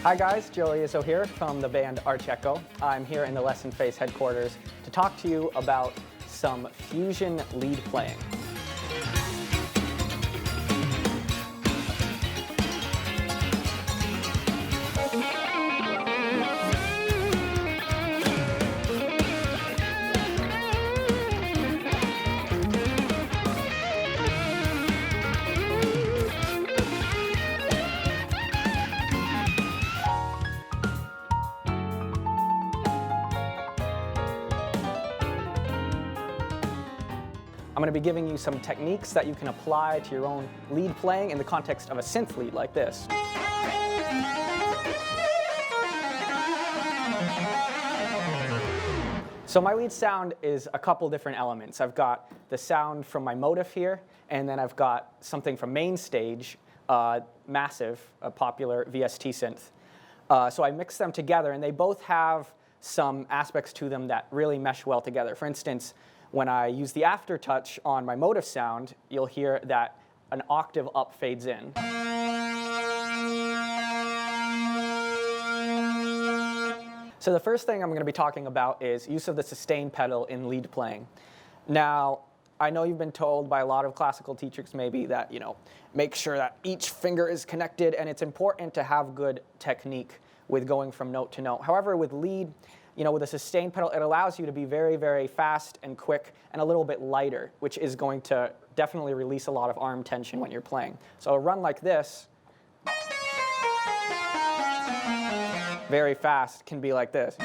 Hi guys, Joey Izzo here from the band Arch Echo. I'm here in the Lessonface headquarters to talk to you about some fusion lead playing. I'm going to be giving you some techniques that you can apply to your own lead playing in the context of a synth lead like this. So my lead sound is a couple different elements. I've got the sound from my motive here, and then I've got something from main stage, Massive, a popular VST synth. So I mix them together, and they both have some aspects to them that really mesh well together. For instance, when I use the aftertouch on my motive sound, you'll hear that an octave up fades in. So the first thing I'm going to be talking about is use of the sustain pedal in lead playing. Now, I know you've been told by a lot of classical teachers maybe that, make sure that each finger is connected, and it's important to have good technique with going from note to note. However, with lead, with a sustain pedal, it allows you to be very, very fast and quick and a little bit lighter, which is going to definitely release a lot of arm tension when you're playing. So a run like this, very fast, can be like this.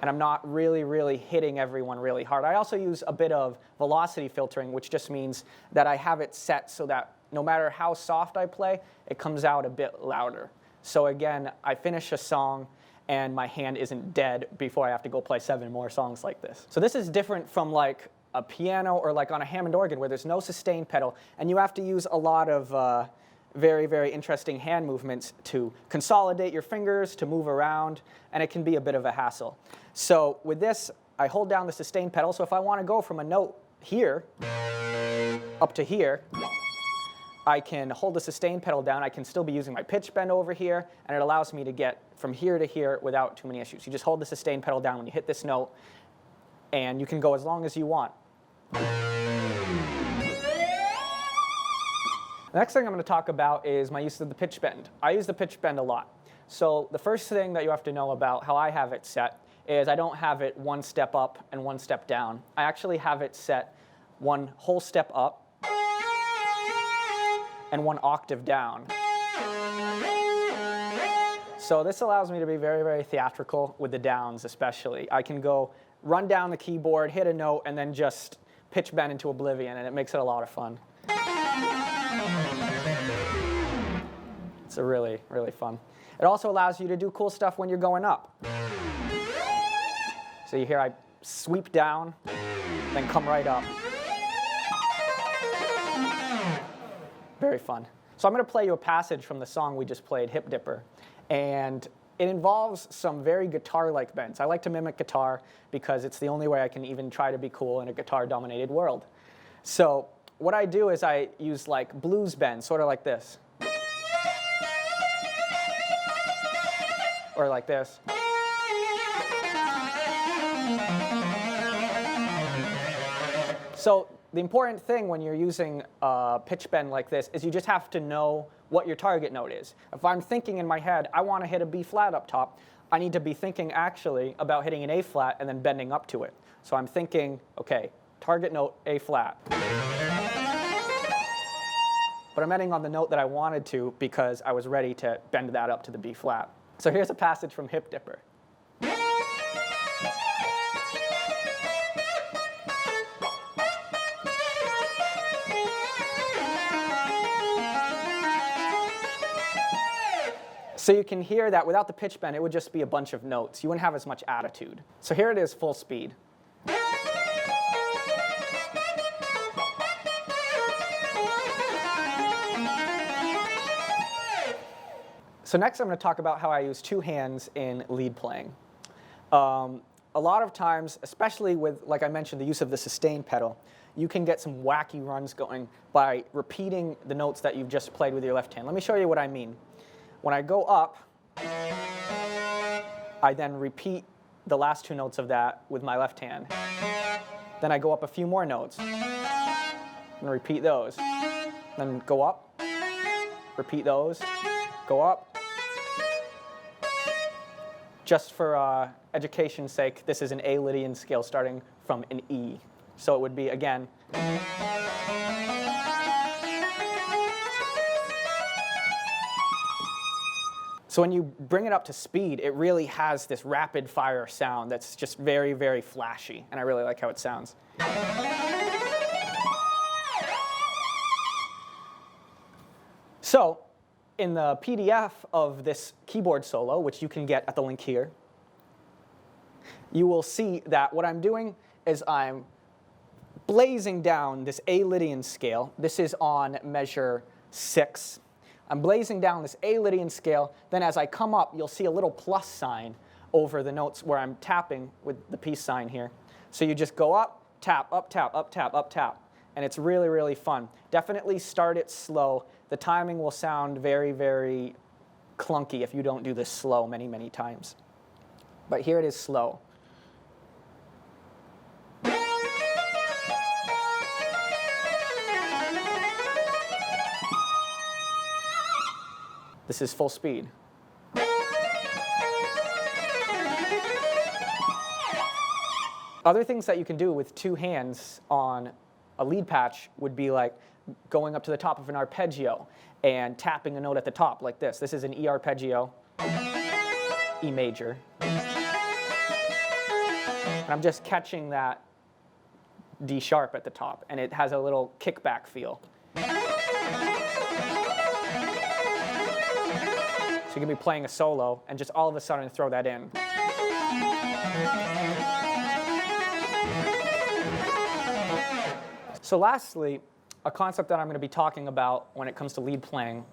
And I'm not really hitting everyone really hard. I also use a bit of velocity filtering, which just means that I have it set so that no matter how soft I play, it comes out a bit louder. So again, I finish a song and my hand isn't dead before I have to go play 7 more songs like this. So this is different from like a piano or like on a Hammond organ where there's no sustain pedal, and you have to use a lot of very interesting hand movements to consolidate your fingers, to move around, and it can be a bit of a hassle. So with this, I hold down the sustain pedal, so if I want to go from a note here up to here, I can hold the sustain pedal down. I can still be using my pitch bend over here, and it allows me to get from here to here without too many issues. You just hold the sustain pedal down when you hit this note, and you can go as long as you want. The next thing I'm going to talk about is my use of the pitch bend. I use the pitch bend a lot. So the first thing that you have to know about how I have it set is I don't have it one step up and one step down. I actually have it set one whole step up and one octave down. So this allows me to be very theatrical with the downs especially. I can go run down the keyboard, hit a note, and then just pitch bend into oblivion, and it makes it a lot of fun. It's really fun. It also allows you to do cool stuff when you're going up. So you hear I sweep down, then come right up. Very fun. So I'm going to play you a passage from the song we just played, Hip Dipper. And it involves some very guitar-like bends. I like to mimic guitar because it's the only way I can even try to be cool in a guitar-dominated world. So what I do is I use like blues bends, sort of like this. Or like this. So the important thing when you're using a pitch bend like this is you just have to know what your target note is. If I'm thinking in my head, I want to hit a B flat up top, I need to be thinking actually about hitting an A flat and then bending up to it. So I'm thinking, okay, target note A flat. But I'm ending on the note that I wanted to because I was ready to bend that up to the B flat. So here's a passage from Hip Dipper. So you can hear that without the pitch bend, it would just be a bunch of notes. You wouldn't have as much attitude. So here it is, full speed. So next I'm going to talk about how I use 2 hands in lead playing. A lot of times, especially with, like I mentioned, the use of the sustain pedal, you can get some wacky runs going by repeating the notes that you've just played with your left hand. Let me show you what I mean. When I go up, I then repeat the last two notes of that with my left hand. Then I go up a few more notes and repeat those. Then go up, repeat those, go up. Just for education's sake, this is an A Lydian scale starting from an E. So it would be, again, so when you bring it up to speed, it really has this rapid fire sound that's just very, very flashy, and I really like how it sounds. So in the PDF of this keyboard solo, which you can get at the link here, you will see that what I'm doing is I'm blazing down this A Lydian scale. This is on measure 6. I'm blazing down this A Lydian scale. Then as I come up, you'll see a little plus sign over the notes where I'm tapping with the peace sign here. So you just go up, tap, up, tap, up, tap, up, tap. And it's really, really fun. Definitely start it slow. The timing will sound very, very clunky if you don't do this slow many, many times. But here it is slow. This is full speed. Other things that you can do with two hands on a lead patch would be like going up to the top of an arpeggio and tapping a note at the top like this. This is an E arpeggio, E major. And I'm just catching that D sharp at the top, and it has a little kickback feel. So you can be playing a solo and just all of a sudden throw that in. So lastly, a concept that I'm going to be talking about when it comes to lead playing.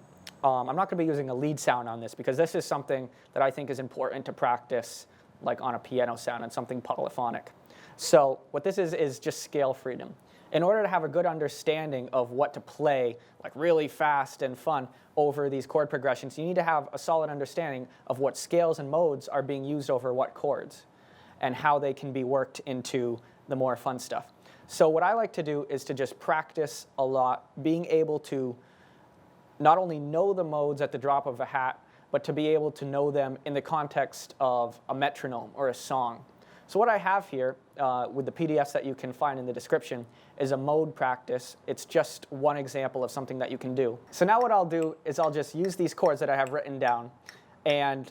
I'm not going to be using a lead sound on this because this is something that I think is important to practice like on a piano sound and something polyphonic. So what this is just scale freedom. In order to have a good understanding of what to play like really fast and fun over these chord progressions, you need to have a solid understanding of what scales and modes are being used over what chords and how they can be worked into the more fun stuff. So what I like to do is to just practice a lot, being able to not only know the modes at the drop of a hat, but to be able to know them in the context of a metronome or a song. So what I have here with the PDFs that you can find in the description is a mode practice. It's just one example of something that you can do. So now what I'll do is I'll just use these chords that I have written down, and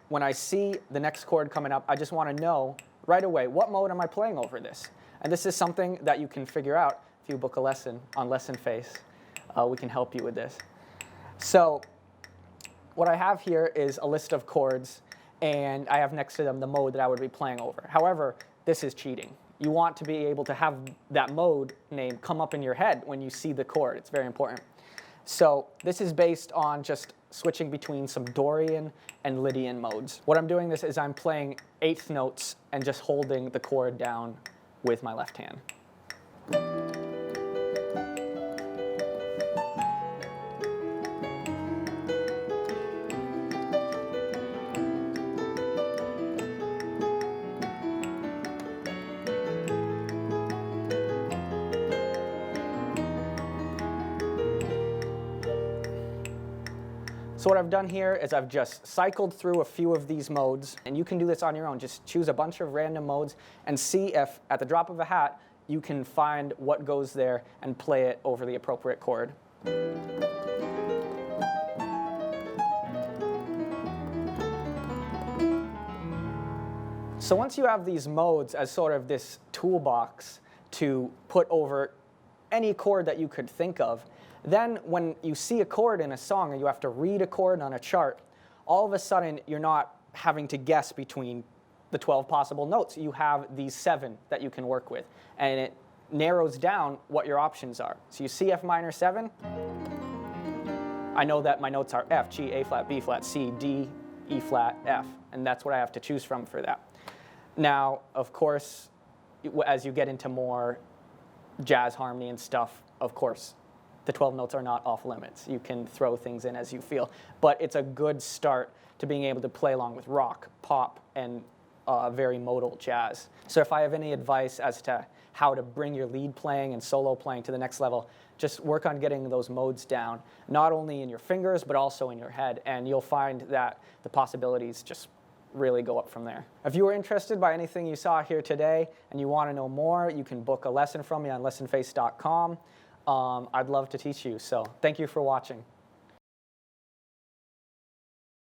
when I see the next chord coming up, I just want to know right away, what mode am I playing over this? And this is something that you can figure out if you book a lesson on Lessonface. We can help you with this. So what I have here is a list of chords, and I have next to them the mode that I would be playing over. However, this is cheating. You want to be able to have that mode name come up in your head when you see the chord. It's very important. So this is based on just switching between some Dorian and Lydian modes. What I'm doing this is I'm playing eighth notes and just holding the chord down with my left hand. So what I've done here is I've just cycled through a few of these modes, and you can do this on your own. Just choose a bunch of random modes and see if, at the drop of a hat, you can find what goes there and play it over the appropriate chord. So once you have these modes as sort of this toolbox to put over any chord that you could think of, then when you see a chord in a song and you have to read a chord on a chart, all of a sudden you're not having to guess between the 12 possible notes. You have these 7 that you can work with, and it narrows down what your options are. So you see F minor 7, I know that my notes are F, G, A flat, B flat, C, D, E flat, F, and that's what I have to choose from for that. Now, of course, as you get into more jazz harmony and stuff, of course, the 12 notes are not off limits. You can throw things in as you feel. But it's a good start to being able to play along with rock, pop, and very modal jazz. So if I have any advice as to how to bring your lead playing and solo playing to the next level, just work on getting those modes down, not only in your fingers, but also in your head. And you'll find that the possibilities just really go up from there. If you were interested by anything you saw here today and you want to know more, you can book a lesson from me on lessonface.com. I'd love to teach you, so thank you for watching.